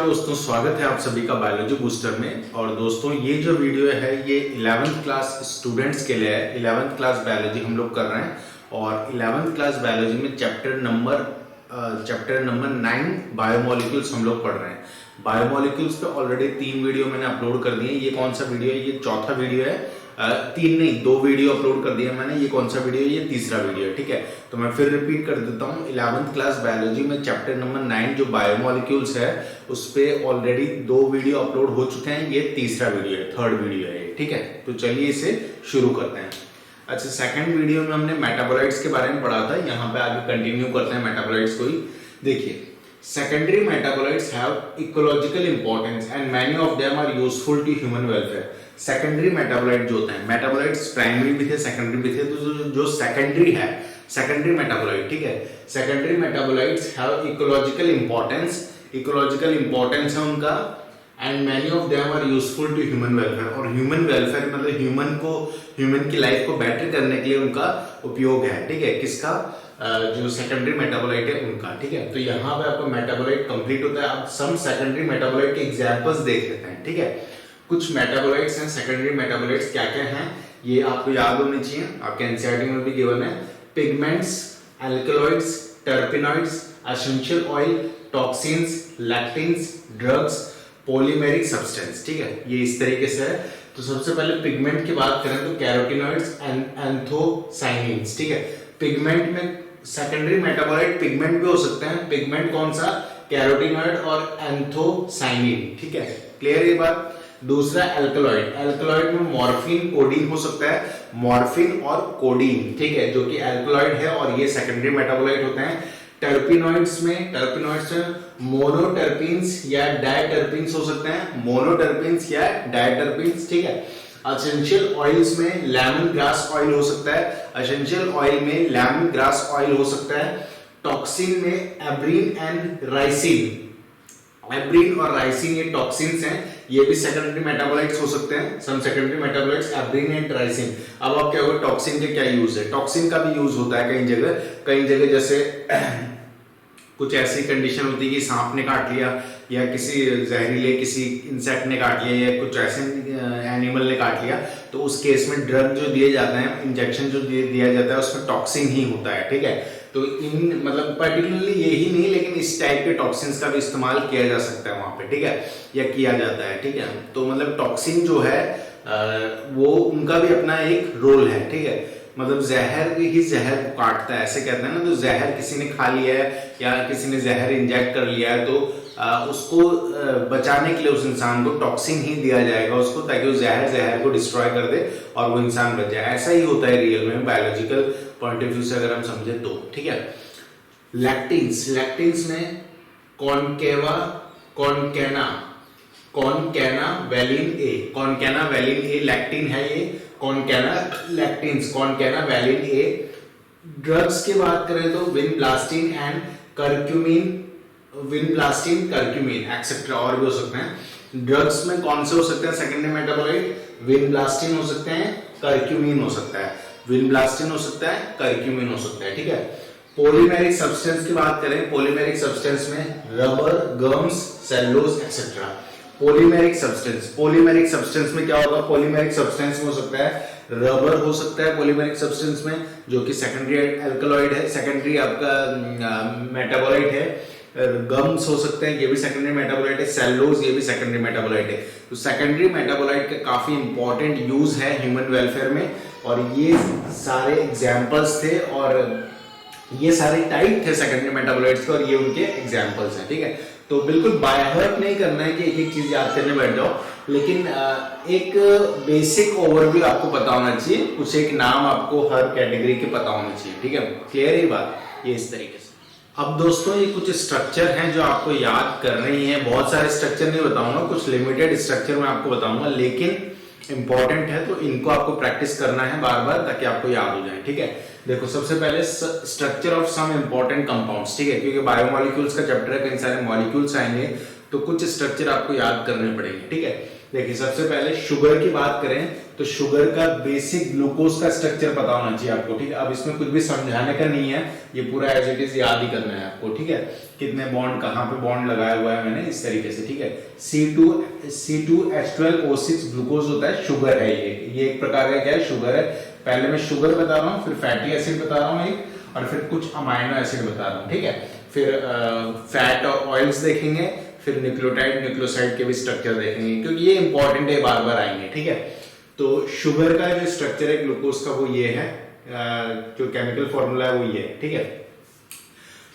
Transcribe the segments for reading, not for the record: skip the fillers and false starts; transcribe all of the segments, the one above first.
नमस्कार दोस्तों, स्वागत है आप सभी का बायोलॉजी बूस्टर में। और दोस्तों ये जो वीडियो है ये 11th क्लास स्टूडेंट्स के लिए है। 11th क्लास बायोलॉजी हम लोग कर रहे हैं और 11th क्लास बायोलॉजी में चैप्टर नंबर 9 बायोमोलिक्यूल्स हम लोग पढ़ रहे हैं। बायोमोलिक्यूल्स पे ऑलरेडी 3 वीडियो मैंने अपलोड कर दिए। ये कौन सा वीडियो है? ये चौथा वीडियो है। 3 नहीं 2 वीडियो अपलोड कर दिया मैंने। ये कौन सा वीडियो है? ये तीसरा वीडियो है। ठीक है, तो मैं फिर रिपीट कर देता हूँ। 11th क्लास बायोलॉजी में चैप्टर नंबर 9 जो बायोमोलिक्यूल्स है उस पे ऑलरेडी 2 वीडियो अपलोड हो चुके हैं। ये तीसरा वीडियो है, थर्ड वीडियो है। ठीक है, तो चलिए इसे शुरू करते हैं। अच्छा, सेकंड वीडियो में हमने मेटाबोलाइट्स के बारे में पढ़ा था। यहाँ पे आगे कंटिन्यू करते हैं मेटाबोलाइट्स को ही। देखिए, secondary metabolites have ecological importance and many of them are useful to human welfare. Secondary metabolite जो होते हैं, मेटाबोलाइट्स प्राइमरी भी थे, सेकेंडरी भी थे, तो जो सेकेंडरी है, सेकेंडरी मेटाबोलाइट, ठीक है, secondary metabolites have ecological importance है उनका, and many of them are useful to human welfare. और ह्यूमन वेलफेयर मतलब ह्यूमन की लाइफ को बेटर करने के लिए उनका उपयोग है। ठीक है, किसका? जो सेकेंडरी मेटाबोलाइट है उनका। ठीक है, तो यहाँ पे आपका मेटाबोलाइट कंप्लीट होता है। अब सम सेकेंडरी मेटाबोलाइट के एग्जांपल्स देख लेते हैं। ठीक है, कुछ मेटाबोलाइट्स हैं, सेकेंडरी मेटाबोलाइट्स क्या क्या हैं ये आपको याद होने चाहिए, आपके एनसीईआरटी में भी गिवन है। Pigments, alkaloids, terpenoids, essential oil, toxins, lectins, drugs, polymeric substance. ठीक है, ये इस तरीके से है। तो सबसे पहले पिगमेंट की बात करें तो कैरोटीनॉइड्स एंड एंथोसाइनिन्स। ठीक है, पिगमेंट में सेकेंडरी मेटाबोलाइट पिगमेंट भी हो सकते हैं। पिगमेंट कौन सा? कैरोटीनॉइड और एंथोसाइनिन। ठीक है, क्लियर ये बात। दूसरा एल्कलॉइड, एल्कलॉइड में मॉर्फिन, कोडीन हो सकता है, मॉर्फिन और कोडीन। ठीक है, जो कि एल्कलॉइड है और ये सेकेंडरी मेटाबोलाइट होते हैं। टर्पिनॉइड्स में मोनोटर्पिन्स या डायटर्पिन्स हो सकते हैं, मोनोटर्पिन्स या डायटर्पिन्स। ठीक है, एसेंशियल ऑयल्स में लेमन ग्रास ऑयल हो सकता है, एसेंशियल ऑयल में लेमन ग्रास ऑयल हो सकता है। टॉक्सिन में एब्रीन एंड राइसिन, एब्रीन और राइसिन ये टॉक्सिन्स हैं, ये भी सेकेंडरी मेटाबोलाइट्स हो सकते हैं। सम सेकेंडरी मेटाबोलाइट्स एब्रीन एंड राइसिन। अब आप क्या होगा, टॉक्सिन के क्या यूज है? टॉक्सिन का भी यूज होता है कई जगह जैसे कुछ ऐसी कंडीशन होती है कि सांप ने काट लिया या किसी जहरीले किसी इंसेक्ट ने काट लिया या कुछ ऐसे एनिमल ने काट लिया, तो उस केस में ड्रग जो दिए जाते हैं, इंजेक्शन जो दिया जाता है उसमें टॉक्सिन ही होता है। ठीक है, तो इन मतलब पर्टिकुलरली ये ही नहीं, लेकिन इस टाइप के टॉक्सिन्स का भी इस्तेमाल किया जा सकता है वहां पे। ठीक है, या किया जाता है। ठीक है, तो मतलब टॉक्सिन जो है वो उनका भी अपना एक रोल है। ठीक है, मतलब जहर ही जहर को काटता है, ऐसे कहते हैं ना। तो जहर किसी ने खा लिया है या किसी ने जहर इंजेक्ट कर लिया है, तो उसको बचाने के लिए उस इंसान को टॉक्सिन ही दिया जाएगा उसको, ताकि वो जहर को डिस्ट्रॉय कर दे और वो इंसान बच जाए। ऐसा ही होता है रियल में, बायोलॉजिकल पॉइंट ऑफ व्यू से अगर हम समझे तो। ठीक है, लैक्टिन्स में कॉनकैना वैलिन ए लैक्टिन है ये। कॉनकैना वैलिन ए। ड्रग्स की बात करें तो विनब्लास्टिन एंड करक्यूमिन एक्सेट्रा और भी हो सकते हैं। ड्रग्स में कौन से हो सकते हैं सेकेंडरी मेटाबोलाइट? विनब्लास्टिन हो सकते हैं, करक्यूमिन हो सकता है, विनब्लास्टिन हो सकता है, करक्यूमिन हो सकता है। ठीक है, पॉलीमेरिक सब्सटेंस की बात करें, पॉलीमेरिक सब्सटेंस में rubber, gums, cellulose etcetera. Polymeric substance में क्या होगा? पॉलीमेरिक सब्सटेंस में हो सकता है रबर, हो सकता है पॉलीमेरिक सब्सटेंस में, जो कि सेकेंडरी एल्कलॉइड है, सेकेंडरी आपका मेटाबोलाइट है। गम्स हो सकते हैं, ये भी सेकेंडरी मेटाबोलाइट है। सेलुलोज ये भी सेकेंडरी मेटाबोलाइट है। तो सेकेंडरी मेटाबोलाइट का काफी इंपॉर्टेंट यूज है ह्यूमन वेलफेयर में, और ये सारे एग्जांपल्स थे और ये सारे टाइप थे सेकेंडरी मेटाबोलाइट्स के, और ये उनके एग्जांपल्स हैं। ठीक है, तो बिल्कुल बाय हार्ट नहीं करना है कि एक एक चीज याद करने बैठ जाओ, लेकिन एक बेसिक ओवरव्यू आपको पता होना चाहिए, कुछ एक नाम आपको हर कैटेगरी के पता होना चाहिए। ठीक है, क्लियर है बात? ये इस तरीके से। अब दोस्तों ये कुछ स्ट्रक्चर हैं जो आपको याद करने ही है। बहुत सारे स्ट्रक्चर नहीं बताऊंगा, कुछ लिमिटेड स्ट्रक्चर मैं आपको बताऊंगा, लेकिन इंपॉर्टेंट है तो इनको आपको प्रैक्टिस करना है बार बार, ताकि आपको याद हो जाए। ठीक है, देखो सबसे पहले structure of some important compounds. ठीक है, क्योंकि बायोमोलिक्यूल्स का चैप्टर है, कई सारे मॉलिक्यूल्स आएंगे, तो कुछ स्ट्रक्चर आपको याद करने पड़ेंगे। ठीक है, देखिए सबसे पहले शुगर की बात करें तो शुगर का बेसिक ग्लूकोज का स्ट्रक्चर पता होना चाहिए आपको, ठीक है। अब इसमें कुछ भी समझाने का नहीं है, ये पूरा एज इट इज याद ही करना है आपको, ठीक है। कितने बॉन्ड, कहां पे बॉन्ड लगाया हुआ है मैंने, इस तरीके से, ठीक है। C2H12O6 ग्लूकोज होता है, शुगर है ये एक प्रकार का क्या है, शुगर है। पहले मैं शुगर बता रहा हूँ, फिर फैटी एसिड बता रहा हूँ एक, और फिर कुछ अमाइनो एसिड बता रहा हूँ, ठीक है। फिर फैट और ऑयल्स देखेंगे, फिर न्यूक्लियोटाइड न्यूक्लियोसाइड के भी स्ट्रक्चर देखेंगे, क्योंकि ये इंपॉर्टेंट है, बार बार आएंगे, ठीक है। तो शुगर का जो स्ट्रक्चर है ग्लूकोज का वो ये है, जो केमिकल फॉर्मूला है वो ये है, ठीक है।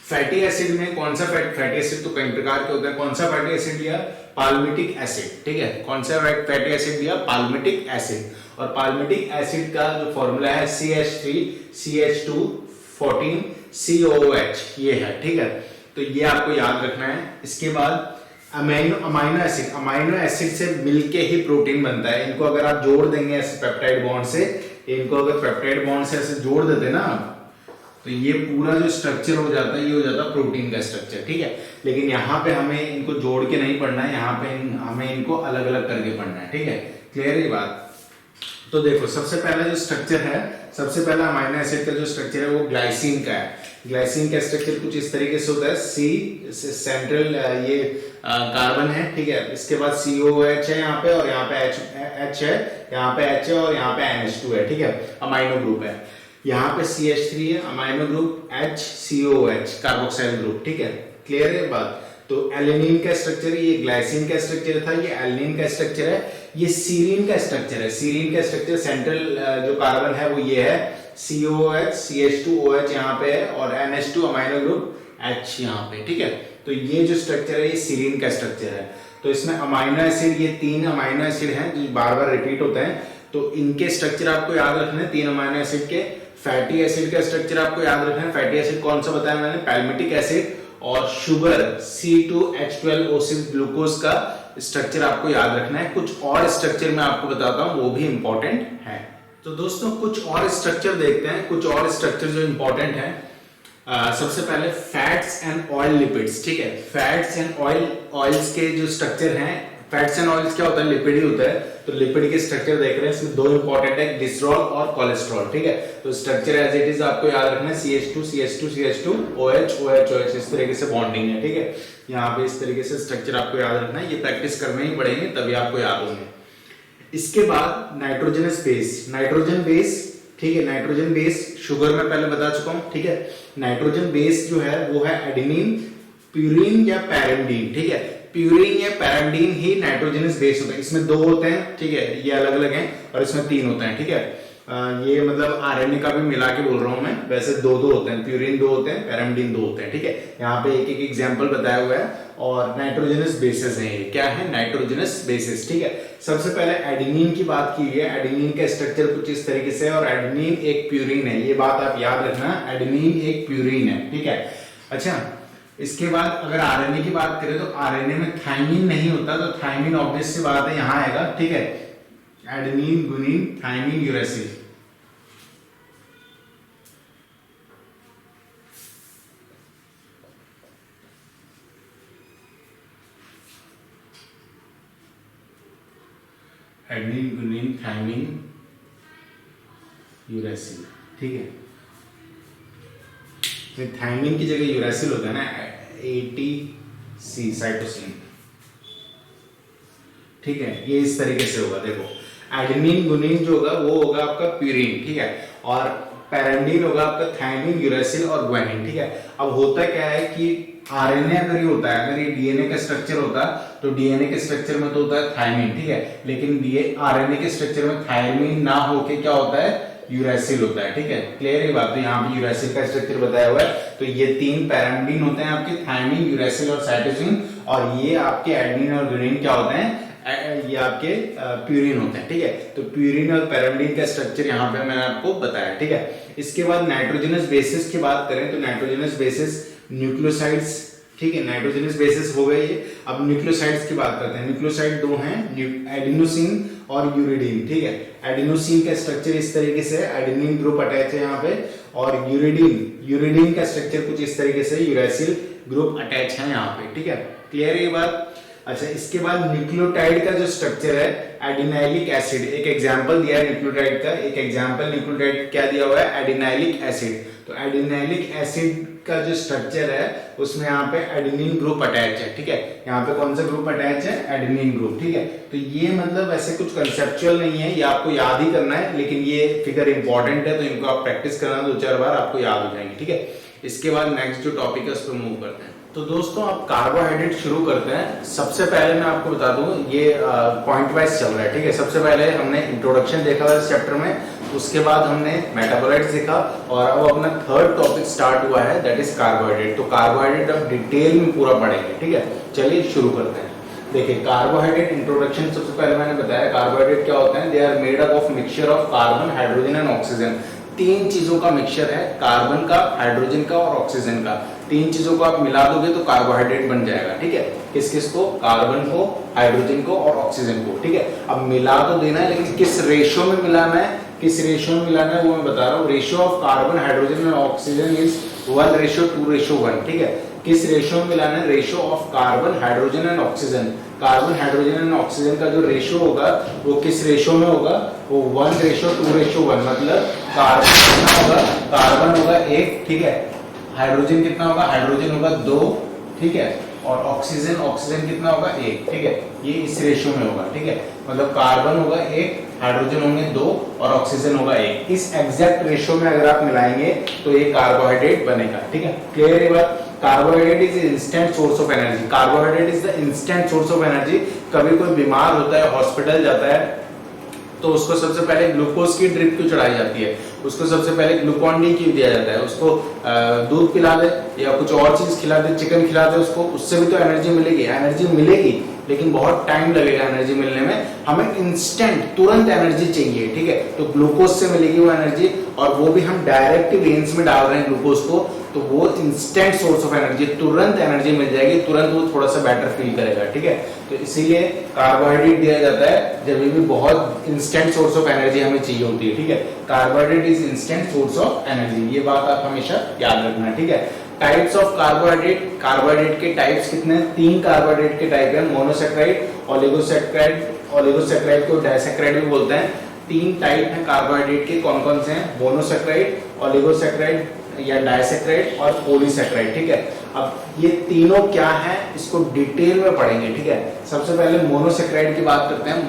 फैटी एसिड में कौन सा फैटी एसिड तो कई प्रकार के होते हैं, कौन सा फैटी एसिड लिया, पाल्मिटिक एसिड, ठीक है। कौन सा फैटी एसिड लिया, पाल्मिटिक एसिड। और पाल्मिटिक एसिड का जो फॉर्मूला है CH3CH214COOH, ये है, ठीक है। तो ये आपको याद रखना है। इसके बाद अमाइनो एसिड से मिलके ही प्रोटीन बनता है। इनको अगर आप जोड़ देंगे ऐसे पेप्टाइड बॉन्ड से, इनको अगर पेप्टाइड बॉन्ड से ऐसे जोड़ देते ना, तो ये पूरा जो स्ट्रक्चर हो जाता है, ये हो जाता है प्रोटीन का स्ट्रक्चर, ठीक है। लेकिन यहाँ पे हमें इनको जोड़ के नहीं पढ़ना है, यहाँ पे हमें इनको अलग अलग करके पढ़ना है, ठीक है। क्लियर है ये बात। तो देखो सबसे पहला जो स्ट्रक्चर है, सबसे पहला अमाइनो एसिड का जो स्ट्रक्चर है वो ग्लाइसिन का है। ग्लाइसिन का स्ट्रक्चर कुछ इस तरीके से होता है, C सेंट्रल ये कार्बन है, ठीक है। इसके बाद COOH है यहाँ पे, और यहाँ पे H है, यहाँ पे H है, और यहाँ पे NH2 है, ठीक है। अमाइनो ग्रुप है। यहाँ पे CH3 है, amino group, HCOOH carboxyl group, ठीक है। क्लियर है बात। तो एलेनिन का स्ट्रक्चर, ये ग्लाइसिन का स्ट्रक्चर था, ये एलेनिन का स्ट्रक्चर है, ये सीरीन का स्ट्रक्चर है। सीरीन का स्ट्रक्चर सेंट्रल जो कार्बन है वो ये है, COOH CH2OH यहाँ पे है, और NH2 अमाइनो ग्रुप H यहाँ पे, ठीक है। तो ये जो स्ट्रक्चर है ये सीरीन का स्ट्रक्चर है। तो इसमें अमाइनो एसिड, ये 3 अमाइनो एसिड हैं जो बार बार रिपीट होते हैं, तो इनके स्ट्रक्चर आपको याद रखने हैं, 3 अमाइनो एसिड के। फैटी एसिड का स्ट्रक्चर आपको याद रखना है। फैटी एसिड कौन सा बताया मैंने, पैल्मिटिक एसिड। और शुगर C2H12O6 ग्लूकोज का स्ट्रक्चर आपको याद रखना है। कुछ और स्ट्रक्चर मैं आपको बताता हूं, वो भी इंपॉर्टेंट है। तो दोस्तों कुछ और स्ट्रक्चर देखते हैं, कुछ और स्ट्रक्चर जो इंपॉर्टेंट है। सबसे पहले फैट्स एंड ऑयल लिपिड्स, ठीक है। फैट्स एंड ऑयल्स के जो स्ट्रक्चर हैं, फैट्स एंड ऑयल्स क्या होता है, लिपिड ही होता है। तो लिपिड के स्ट्रक्चर देख रहे हैं, इसमें 2 इंपॉर्टेंट है, ग्लिसरॉल और कोलेस्ट्रॉल, ठीक है। तो स्ट्रक्चर एज इट इज आपको याद रखना है, CH2 OH इस तरीके से बॉन्डिंग है, ठीक है। यहाँ पे इस तरीके से स्ट्रक्चर आपको याद रखना है, ये प्रैक्टिस करने ही पड़ेंगे तभी आपको याद होंगे। इसके बाद नाइट्रोजनस बेस, नाइट्रोजन बेस, ठीक है। नाइट्रोजन बेस शुगर में पहले बता चुका हूं, ठीक है। नाइट्रोजन बेस जो है वो है एडेनिन, प्यूरिन या पैरामिडीन, ठीक है। प्यूरिन या पैरामिडीन ही नाइट्रोजनस बेस होता है। इसमें 2 होते हैं, ठीक है, ये अलग अलग हैं, और इसमें 3 होते हैं, ठीक है। ये मतलब आरएनए का भी मिला के बोल रहा हूं मैं, वैसे 2 होते हैं, प्यूरिन 2 होते हैं, पैरामिडीन 2 होते हैं, ठीक है। यहाँ पे एक एक एग्जाम्पल बताया हुआ है, और नाइट्रोजनस बेसिस है ये। क्या है, नाइट्रोजनस बेसिस, ठीक है। सबसे पहले एडेनिन की बात की है। एडेनिन का स्ट्रक्चर कुछ इस तरीके से है, और एडेनिन एक प्यूरिन है, ये बात आप याद रखना, एडेनिन एक प्यूरिन है, ठीक है। अच्छा, इसके बाद अगर आरएनए की बात करें तो आरएनए में थाइमिन नहीं होता, तो थाइमिन ऑब्वियस सी बात है यहाँ आएगा, ठीक है। Adenine, guanine, thymine, uracil. Adenine, guanine, thymine, uracil, ठीक है। थाइमिन की जगह यूरेसिल होता है ना, ATC साइटोसिन, ठीक है। ये इस तरीके से होगा, देखो एडेनिन गुनिन जो होगा वो होगा आपका प्यूरिन, ठीक है। और पैरामिडीन होगा आपका थाइमिन, यूरेसिल और ग्वानिन, ठीक है। अब होता क्या है कि आरएनए अगर ये होता है, अगर ये डीएनए का स्ट्रक्चर होता तो डीएनए के स्ट्रक्चर में तो होता है थाइमिन, ठीक है। लेकिन आरएनए के स्ट्रक्चर में थाइमिन ना होके क्या होता है, यूरेसिल होता है, ठीक है। क्लियर है बात। तो यहाँ पे यूरेसिल का स्ट्रक्चर बताया हुआ है। तो ये 3 पैरामिडीन होते हैं आपके, थाइमिन, यूरेसिल और साइटोसिन, और ये आपके एडेनिन और गुनिन क्या होते हैं, ये आपके प्यूरिन होते हैं, ठीक है। तो प्यूरिन और पैरामिडीन का स्ट्रक्चर यहाँ पे मैंने आपको बताया, ठीक है। इसके बाद नाइट्रोजनस बेसिस की बात करें तो नाइट्रोजनस बेसिस न्यूक्लियोसाइड्स, ठीक है। नाइट्रोजनस बेसिस हो गए ये। अब न्यूक्लियोसाइड्स की बात करते हैं। न्यूक्लियोसाइड 2 हैं, एडेनोसिन और यूरिडीन, ठीक है। एडेनोसिन का स्ट्रक्चर इस तरीके से, एडेनिन ग्रुप अटैच है यहाँ पे, और यूरिडीन का स्ट्रक्चर कुछ इस तरीके से, यूरेसिल ग्रुप अटैच है यहाँ पे, ठीक है। क्लियर है ये बात। अच्छा, इसके बाद न्यूक्लियोटाइड का जो स्ट्रक्चर है, एडिनाइलिक एसिड, एक एग्जांपल दिया है न्यूक्लियोटाइड का, एक एग्जांपल न्यूक्लियोटाइड क्या दिया हुआ है, एडिनाइलिक एसिड। तो एडिनाइलिक एसिड का जो स्ट्रक्चर है उसमें यहाँ पे एडेनिन ग्रुप अटैच है, ठीक है। यहाँ पे कौन सा ग्रुप अटैच है, एडेनिन ग्रुप, ठीक है। तो ये मतलब ऐसे कुछ कंसेप्चुअल नहीं है, ये आपको याद ही करना है, लेकिन ये फिगर इंपॉर्टेंट है तो इनको आप प्रैक्टिस करना 2-4 बार, आपको याद हो जाएंगे, ठीक है। इसके बाद नेक्स्ट जो टॉपिक है उस पर मूव करते हैं। तो दोस्तों अब कार्बोहाइड्रेट शुरू करते हैं। सबसे पहले मैं आपको बता दूं, ये पॉइंट वाइज चल रहा है, ठीक है। सबसे पहले हमने इंट्रोडक्शन देखा था इस चैप्टर में, उसके बाद हमने मेटाबोलाइट्स देखा, और अब अपना थर्ड टॉपिक स्टार्ट हुआ है, दैट इज कार्बोहाइड्रेट। तो कार्बोहाइड्रेट अब डिटेल में पूरा पढ़ेंगे, ठीक है। चलिए शुरू करते हैं। देखिए कार्बोहाइड्रेट इंट्रोडक्शन, सबसे पहले मैंने बताया कार्बोहाइड्रेट क्या होते हैं, they are made up of mixture of carbon, hydrogen and oxygen. 3 चीजों का मिक्सचर है, कार्बन का, हाइड्रोजन का और ऑक्सीजन का। 3 चीजों को आप मिला दोगे तो कार्बोहाइड्रेट बन जाएगा, ठीक है। किस किस को, कार्बन को, हाइड्रोजन को और ऑक्सीजन को, ठीक है। अब मिला तो देना है, लेकिन किस रेशियो में मिलाना है, किस रेशियो में मिलाना है वो मैं बता रहा हूँ। Ratio of carbon, hydrogen and oxygen is 1:2:1, ठीक है। किस रेशियो में मिलाना है, ratio of carbon, hydrogen and oxygen. Carbon, hydrogen and oxygen का जो रेशियो होगा वो किस रेशियो में होगा, वो 1:2:1, मतलब कार्बन कितना होगा, कार्बन होगा 1, ठीक है। हाइड्रोजन कितना होगा, हाइड्रोजन होगा 2, ठीक है। और ऑक्सीजन, ऑक्सीजन कितना होगा 1, ठीक है। ये इस रेशियो में होगा, ठीक है। मतलब कार्बन होगा 1, हाइड्रोजन होंगे 2 और ऑक्सीजन होगा 1। इस एग्जैक्ट रेशियो में अगर आप मिलाएंगे तो ये कार्बोहाइड्रेट बनेगा, ठीक है। क्लियर है बात। Carbohydrate is instant source of energy. Carbohydrate is the instant source of energy. कभी कोई बीमार होता है, हॉस्पिटल जाता है, तो उसको सबसे पहले ग्लूकोज की ड्रिप क्यों चढ़ाई जाती है, उसको सबसे पहले ग्लूकॉन डी क्यों दिया जाता है, उसको दूध पिला दे या कुछ और चीज खिला दे, चिकन खिला दे उसको, उससे भी तो एनर्जी मिलेगी। एनर्जी मिलेगी लेकिन बहुत टाइम लगेगा एनर्जी मिलने में। हमें इंस्टेंट, तुरंत एनर्जी चाहिए, ठीक है। तो ग्लूकोज से मिलेगी वो एनर्जी, और वो भी हम डायरेक्ट वेन्स में डाल रहे हैं ग्लूकोज को, तो वो इंस्टेंट सोर्स ऑफ एनर्जी, तुरंत एनर्जी मिल जाएगी, तुरंत वो थोड़ा सा बेटर फील करेगा, ठीक है। तो इसीलिए कार्बोहाइड्रेट दिया जाता है जब भी बहुत इंस्टेंट सोर्स ऑफ एनर्जी हमें चाहिए होती है, ठीक है। Carbohydrate is instant source of energy, ये बात आप हमेशा याद रखना, ठीक है। टाइप्स ऑफ कार्बोहाइड्रेट, कार्बोहाइड्रेट के टाइप्स कितने हैं, 3 कार्बोहाइड्रेट के टाइप है, मोनोसैकेराइड, ओलिगोसैकेराइड, ओलिगोसैकेराइड को डाइसैकेराइड भी बोलते हैं। 3 टाइप हैं कार्बोहाइड्रेट के, कौन कौन से हैं, मोनोसैकेराइड, ओलिगोसैकेराइड या डाइसैकेराइड और पॉलीसैकेराइड, ठीक है। अब ये तीनों क्या है इसको डिटेल में पढ़ेंगे, ठीक है। सबसे पहले मोनोसैकेराइड की बात करते हैं।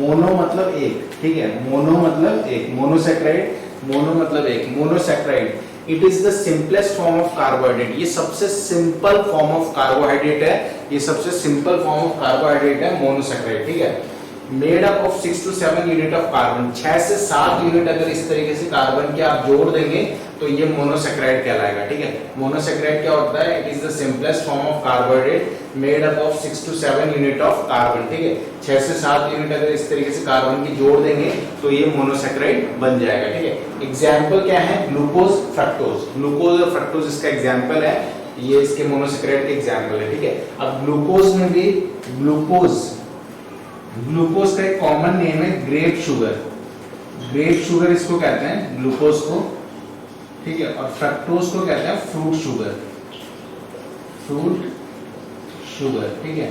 मोनो मतलब एक, ठीक है। मोनो मतलब एक, मोनोसैकेराइड, मोनो मतलब एक, monosaccharide. It is the simplest form of carbohydrate. ये सबसे सिंपल फॉर्म ऑफ कार्बोहाइड्रेट है, ये सबसे सिंपल फॉर्म ऑफ कार्बोहाइड्रेट है मोनोसैकेराइड, ठीक है। Made up of 6 to 7 unit of carbon, 6 से 7 यूनिट अगर इस तरीके से कार्बन के आप जोड़ देंगे तो ये मोनोसैकेराइड कहलाएगा, ठीक है। मोनोसैकेराइड क्या होता है, it is the simplest form of carbohydrate made up of 6 to 7 unit of carbon, ठीक है। 6 से 7 यूनिट अगर इस तरीके से कार्बन की जोड़ देंगे तो ये मोनोसैकेराइड बन जाएगा, ठीक है। एग्जाम्पल क्या है, ग्लूकोज, फ्रक्टोज। ग्लूकोज और फ्रक्टोज इसका एग्जाम्पल है, ये इसके मोनोसैकेराइड के एग्जाम्पल है, ठीक है। अब ग्लूकोज में भी ग्लूकोज का एक कॉमन नेम है ग्रेप शुगर। ग्रेप शुगर इसको कहते हैं, ग्लूकोज को, ठीक है। और फ्रक्टोज को कहते हैं फ्रूट शुगर, ठीक है।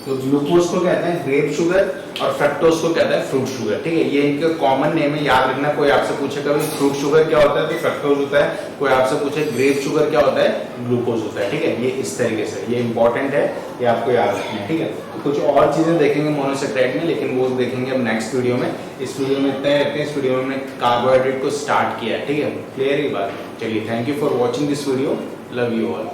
तो ग्लूकोज को कहते हैं ग्रेप शुगर और फ्रक्टोज को कहते हैं फ्रूट शुगर, ठीक है। ये इनके कॉमन नेम है, याद रखना। कोई आपसे पूछे कभी फ्रूट शुगर क्या होता है तो फ्रक्टोज होता है, कोई आपसे पूछे ग्रेप शुगर क्या होता है, ग्लूकोज होता है, ठीक है। ये इस तरीके से, ये इंपॉर्टेंट है, ये आपको याद रखना है, ठीक है। तो कुछ और चीजें देखेंगे मोनोसैकेराइड में, लेकिन वो देखेंगे अब नेक्स्ट वीडियो में। इस वीडियो में इतना रहते हैं, इस वीडियो में हमने कार्बोहाइड्रेट को स्टार्ट किया है, ठीक है। क्लियर ही बात। चलिए, thank you for watching this video, love you all.